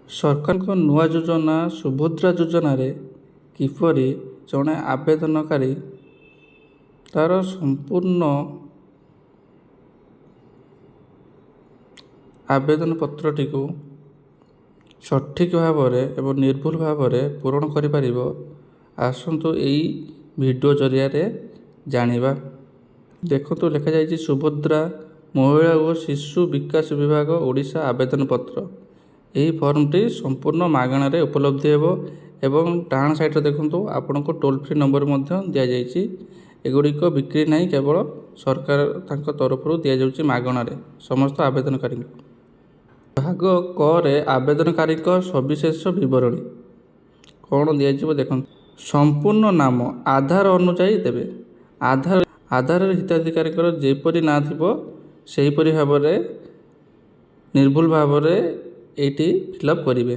ସରକାରଙ୍କ ନୂଆ ଯୋଜନା ସୁଭଦ୍ରା ଯୋଜନାରେ କିପରି ଜଣେ ଆବେଦନକାରୀ ତା'ର ସମ୍ପୂର୍ଣ୍ଣ ଆବେଦନ ପତ୍ରଟିକୁ ସଠିକ୍ ଭାବରେ ଏବଂ ନିର୍ଭୁଲ ଭାବରେ ପୂରଣ କରିପାରିବ, ଆସନ୍ତୁ ଏହି ଭିଡ଼ିଓ ଜରିଆରେ ଜାଣିବା। ଦେଖନ୍ତୁ, ଲେଖାଯାଇଛି ସୁଭଦ୍ରା ମହିଳା ଓ ଶିଶୁ ବିକାଶ ବିଭାଗ ଓଡ଼ିଶା ଆବେଦନ ପତ୍ର। ଏହି ଫର୍ମଟି ସମ୍ପୂର୍ଣ୍ଣ ମାଗଣାରେ ଉପଲବ୍ଧ ହେବ ଏବଂ ଡାହାଣ ସାଇଡ଼୍ରେ ଦେଖନ୍ତୁ ଆପଣଙ୍କୁ ଟୋଲ୍ ଫ୍ରି ନମ୍ବର ମଧ୍ୟ ଦିଆଯାଇଛି। ଏଗୁଡ଼ିକ ବିକ୍ରି ନାହିଁ, କେବଳ ସରକାର ତାଙ୍କ ତରଫରୁ ଦିଆଯାଉଛି ମାଗଣାରେ ସମସ୍ତ ଆବେଦନକାରୀଙ୍କୁ। ଭାଗ କରେ ଆବେଦନକାରୀଙ୍କ ସବିଶେଷ ବିବରଣୀ କ'ଣ ଦିଆଯିବ ଦେଖନ୍ତୁ। ସମ୍ପୂର୍ଣ୍ଣ ନାମ ଆଧାର ଅନୁଯାୟୀ ଦେବେ। ଆଧାରରେ ହିତାଧିକାରୀଙ୍କର ଯେପରି ନାଁ ଥିବ ସେହିପରି ଭାବରେ ନିର୍ଭୁଲ ଭାବରେ ଏଇଠି ଫିଲ୍ଅପ୍ କରିବେ।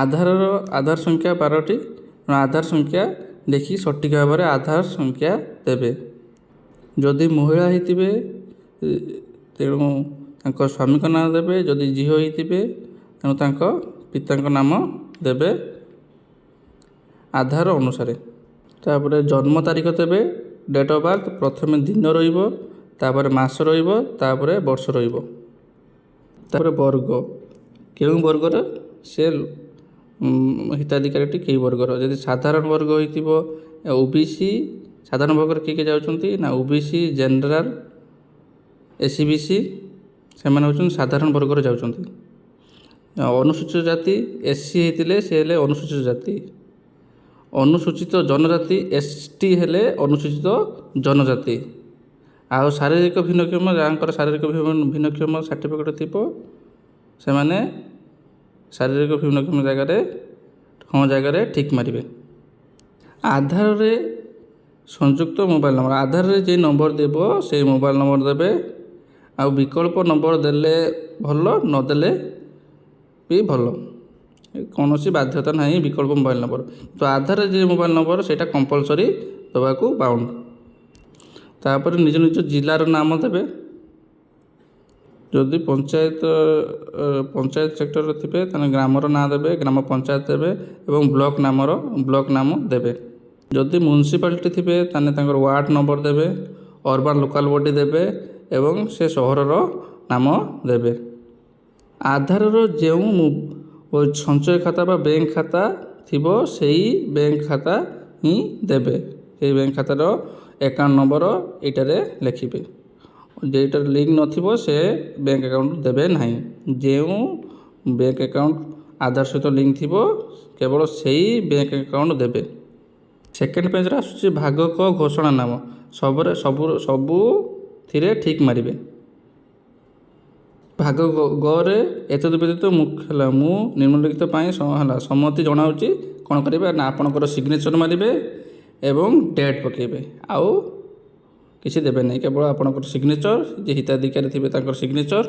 ଆଧାର ସଂଖ୍ୟା 12ଟି, ଆଧାର ସଂଖ୍ୟା ଦେଖି ସଠିକ୍ ଭାବରେ ଆଧାର ସଂଖ୍ୟା ଦେବେ। ଯଦି ମହିଳା ହେଇଥିବେ ତେଣୁ ତାଙ୍କ ସ୍ୱାମୀଙ୍କ ନାଁ ଦେବେ, ଯଦି ଝିଅ ହେଇଥିବେ ତେଣୁ ତାଙ୍କ ପିତାଙ୍କ ନାମ ଦେବେ ଆଧାର ଅନୁସାରେ। ତାପରେ ଜନ୍ମ ତାରିଖ ଦେବେ, ଡେଟ୍ ଅଫ୍ ବାର୍ଥ। ପ୍ରଥମେ ଦିନ ରହିବ, ତାପରେ ମାସ ରହିବ, ତାପରେ ବର୍ଷ ରହିବ। ତାପରେ ବର୍ଗ, କେଉଁ ବର୍ଗର ସେ ହିତାଧିକାରୀଟି କେଉଁ ବର୍ଗର। ଯଦି ସାଧାରଣ ବର୍ଗ ହୋଇଥିବ OBC, ସାଧାରଣ ବର୍ଗରେ କିଏ କିଏ ଯାଉଛନ୍ତି ନା OBC, ଜେନେରାଲ, SCBC, ସେମାନେ ହେଉଛନ୍ତି ସାଧାରଣ ବର୍ଗରେ ଯାଉଛନ୍ତି। ଅନୁସୂଚିତ ଜାତି SC ହେଇଥିଲେ ସେ ହେଲେ ଅନୁସୂଚିତ ଜାତି। ଅନୁସୂଚିତ ଜନଜାତି ST ହେଲେ ଅନୁସୂଚିତ ଜନଜାତି। ଆଉ ଶାରୀରିକ ଭିନ୍ନକ୍ଷମ, ଯାହାଙ୍କର ଶାରୀରିକ ଭିନ୍ନକ୍ଷମ ସାର୍ଟିଫିକେଟ୍ ଥିବ ସେମାନେ ଶାରୀରିକ ଭିନ୍ନକ୍ଷମ ଜାଗାରେ ଜାଗାରେ ଠିକ୍ ମାରିବେ। ଆଧାରରେ ସଂଯୁକ୍ତ ମୋବାଇଲ ନମ୍ବର, ଆଧାରରେ ଯେ ନମ୍ବର ଦେବ ସେଇ ମୋବାଇଲ ନମ୍ବର ଦେବେ। ଆଉ ବିକଳ୍ପ ନମ୍ବର ଦେଲେ ଭଲ, ନଦେଲେ ବି ଭଲ, କୌଣସି ବାଧ୍ୟତା ନାହିଁ ବିକଳ୍ପ ମୋବାଇଲ ନମ୍ବର। ତ ଆଧାରରେ ଯେ ମୋବାଇଲ ନମ୍ବର ସେଇଟା କମ୍ପଲସରି ଦେବାକୁ ବାଉଣ୍ଡ। ତାପରେ ନିଜ ନିଜ ଜିଲ୍ଲାର ନାମ ଦେବେ। ଯଦି ପଞ୍ଚାୟତ ସେକ୍ଟରରେ ଥିବେ ତାହେଲେ ଗ୍ରାମର ନାଁ ଦେବେ, ଗ୍ରାମ ପଞ୍ଚାୟତ ଦେବେ ଏବଂ ବ୍ଲକ ନାମ ଦେବେ। ଯଦି ମ୍ୟୁନିସିପାଲିଟି ଥିବେ ତାହେଲେ ତାଙ୍କର ୱାର୍ଡ଼ ନମ୍ବର ଦେବେ, ଅର୍ବାନ ଲୋକାଲ ବଡ଼ି ଦେବେ ଏବଂ ସେ ସହରର ନାମ ଦେବେ। ଆଧାରର ଯେଉଁ ସଞ୍ଚୟ ଖାତା ବା ବ୍ୟାଙ୍କ ଖାତା ଥିବ ସେଇ ବ୍ୟାଙ୍କ ଖାତା ହିଁ ଦେବେ। ସେଇ ବ୍ୟାଙ୍କ ଖାତାର ଆକାଉଣ୍ଟ ନମ୍ବର ଏଇଟାରେ ଲେଖିବେ। ଯେଉଁଟାରେ ଲିଙ୍କ ନଥିବ ସେ ବ୍ୟାଙ୍କ ଆକାଉଣ୍ଟ ଦେବେ ନାହିଁ। ଯେଉଁ ବ୍ୟାଙ୍କ ଆକାଉଣ୍ଟ ଆଧାର ସହିତ ଲିଙ୍କ ଥିବ କେବଳ ସେଇ ବ୍ୟାଙ୍କ ଆକାଉଣ୍ଟ ଦେବେ। ସେକେଣ୍ଡ ପେଜରେ ଆସୁଛି ଭାଗ କ ଘୋଷଣା ନାମ, ସବୁଥିରେ ଠିକ୍ ମାରିବେ। ଭାଗ ଗରେ ଏତଦ୍ ବ୍ୟତୀତ ମୁଁ ନିମ୍ନଲିଖିତ ପାଇଁ ସମ୍ମତି ଜଣାଉଛି। କ'ଣ କରିବେ ନା ଆପଣଙ୍କର ସିଗ୍ନେଚର ମାରିବେ ଏବଂ ଡେଟ୍ ପକାଇବେ। ଆଉ କିଛି ଦେବେ ନାହିଁ, କେବଳ ଆପଣଙ୍କର ସିଗ୍ନେଚର, ଯେ ହିତାଧିକାରୀ ଥିବେ ତାଙ୍କର ସିଗ୍ନେଚର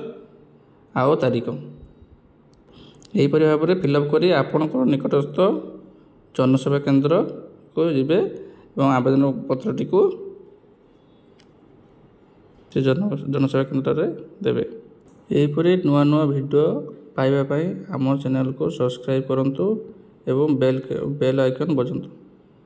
ଆଉ ତାରିଖ। ଏହିପରି ଭାବରେ ଫିଲ୍ଅପ୍ କରି ଆପଣଙ୍କର ନିକଟସ୍ଥ ଜନସେବା କେନ୍ଦ୍ରକୁ ଯିବେ ଏବଂ ଆବେଦନ ପତ୍ରଟିକୁ ସେ ଜନସେବା କେନ୍ଦ୍ରରେ ଦେବେ। ଏହିପରି ନୂଆ ନୂଆ ଭିଡ଼ିଓ ପାଇବା ପାଇଁ ଆମ ଚ୍ୟାନେଲକୁ ସବସ୍କ୍ରାଇବ୍ କରନ୍ତୁ ଏବଂ ବେଲ୍ ଆଇକନ୍ ବଜାନ୍ତୁ।